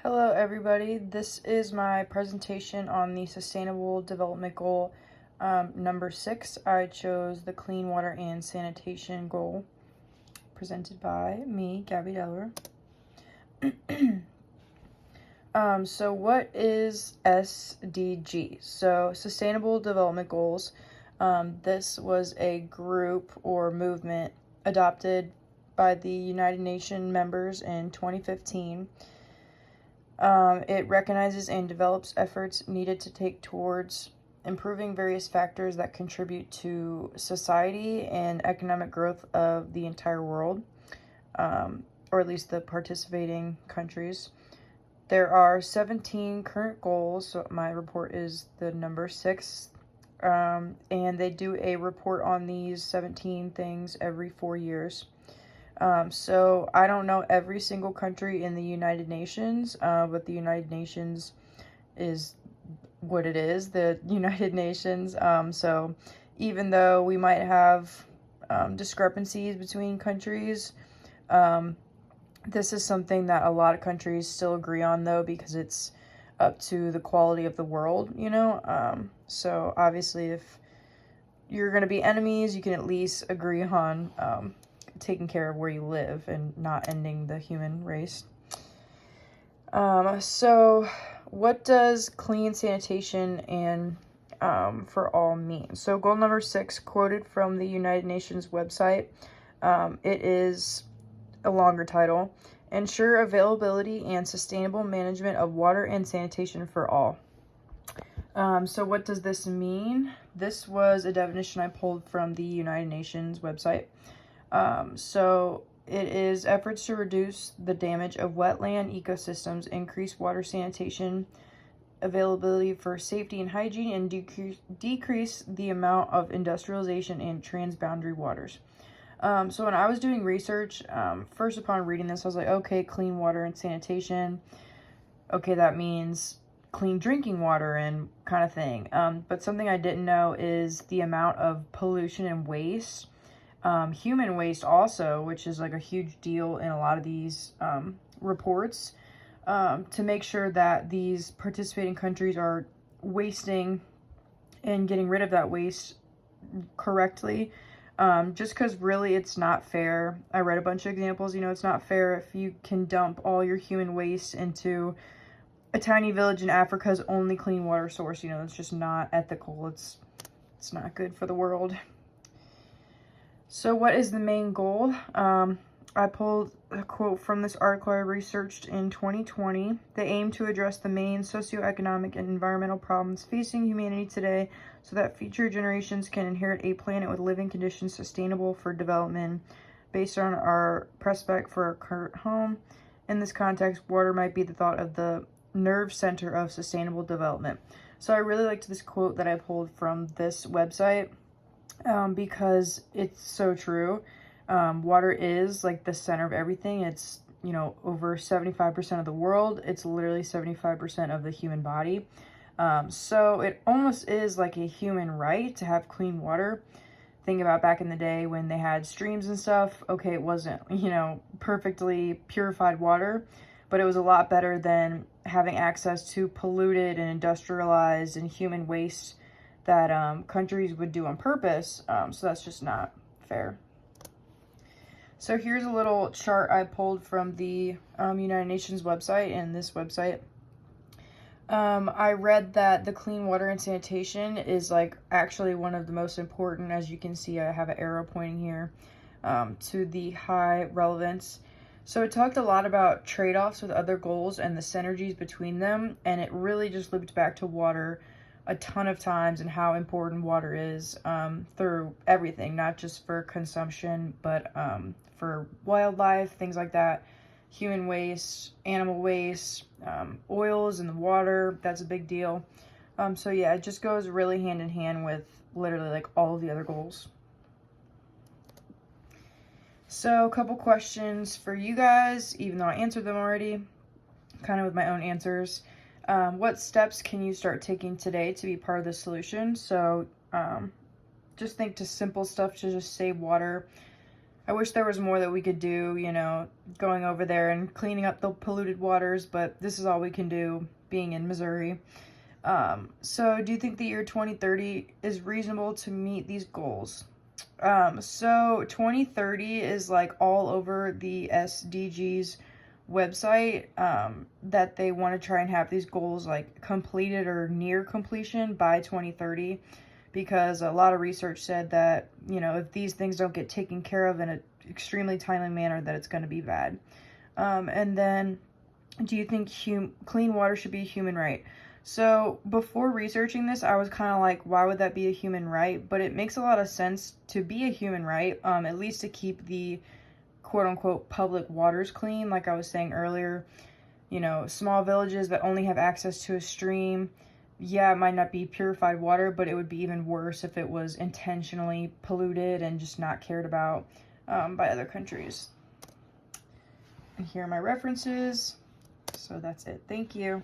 Hello everybody, this is my presentation on the Sustainable Development Goal number 6. I chose the Clean Water and Sanitation Goal, presented by me, Gabby Delaware. So what is SDG? So Sustainable Development Goals. This was a group or movement adopted by the United Nations members in 2015. It recognizes and develops efforts needed to take towards improving various factors that contribute to society and economic growth of the entire world, or at least the participating countries. There are 17 current goals, so my report is the number 6, and they do a report on these 17 things every 4 years. So I don't know every single country in the United Nations, but the United Nations is what it is, the United Nations. So even though we might have discrepancies between countries, this is something that a lot of countries still agree on, though, because it's up to the quality of the world, you know? So obviously if you're going to be enemies, you can at least agree on taking care of where you live and not ending the human race. So what does clean sanitation and for all mean? So goal number 6, quoted from the United Nations website, it is a longer title: ensure availability and sustainable management of water and sanitation for all. So what does this mean? This was a definition I pulled from the United Nations website. So it is efforts to reduce the damage of wetland ecosystems, increase water sanitation availability for safety and hygiene, and decrease the amount of industrialization in transboundary waters. So when I was doing research, first upon reading this, I was like, okay, clean water and sanitation. Okay, that means clean drinking water and kind of thing. But something I didn't know is the amount of pollution and waste. Human waste also, which is like a huge deal in a lot of these reports, to make sure that these participating countries are wasting and getting rid of that waste correctly. Just because really it's not fair. I read a bunch of examples, it's not fair if you can dump all your human waste into a tiny village in Africa's only clean water source. It's just not ethical. It's not good for the world. So what is the main goal? I pulled a quote from this article I researched in 2020. They aim to address the main socioeconomic and environmental problems facing humanity today so that future generations can inherit a planet with living conditions sustainable for development based on our prospect for our current home. In this context, water might be the thought of the nerve center of sustainable development. So I really liked this quote that I pulled from this website. Because it's so true. Water is like the center of everything. It's, over 75% of the world. It's literally 75% of the human body. So it almost is like a human right to have clean water. Think about back in the day when they had streams and stuff. Okay, it wasn't, perfectly purified water, but it was a lot better than having access to polluted and industrialized and human waste that countries would do on purpose. So that's just not fair. So here's a little chart I pulled from the United Nations website and this website. I read that the clean water and sanitation is like actually one of the most important. As you can see, I have an arrow pointing here to the high relevance. So it talked a lot about trade-offs with other goals and the synergies between them, and it really just looped back to water a ton of times and how important water is through everything, not just for consumption, but for wildlife, things like that, human waste, animal waste, oils in the water, that's a big deal. So yeah, it just goes really hand in hand with literally like all of the other goals. So a couple questions for you guys, even though I answered them already, kind of with my own answers. What steps can you start taking today to be part of the solution? So just think to simple stuff to just save water. I wish there was more that we could do, you know, going over there and cleaning up the polluted waters, but this is all we can do being in Missouri. So do you think the year 2030 is reasonable to meet these goals? So 2030 is like all over the SDG's website, that they want to try and have these goals like completed or near completion by 2030, because a lot of research said that, you know, if these things don't get taken care of in an extremely timely manner, that it's going to be bad. And then, do you think clean water should be a human right? So before researching this, I was kind of like, why would that be a human right? But it makes a lot of sense to be a human right, at least to keep the quote-unquote public waters clean. Like I was saying earlier, you know, small villages that only have access to a stream, yeah, it might not be purified water, but it would be even worse if it was intentionally polluted and just not cared about by other countries. And here are my references. So that's it. Thank you.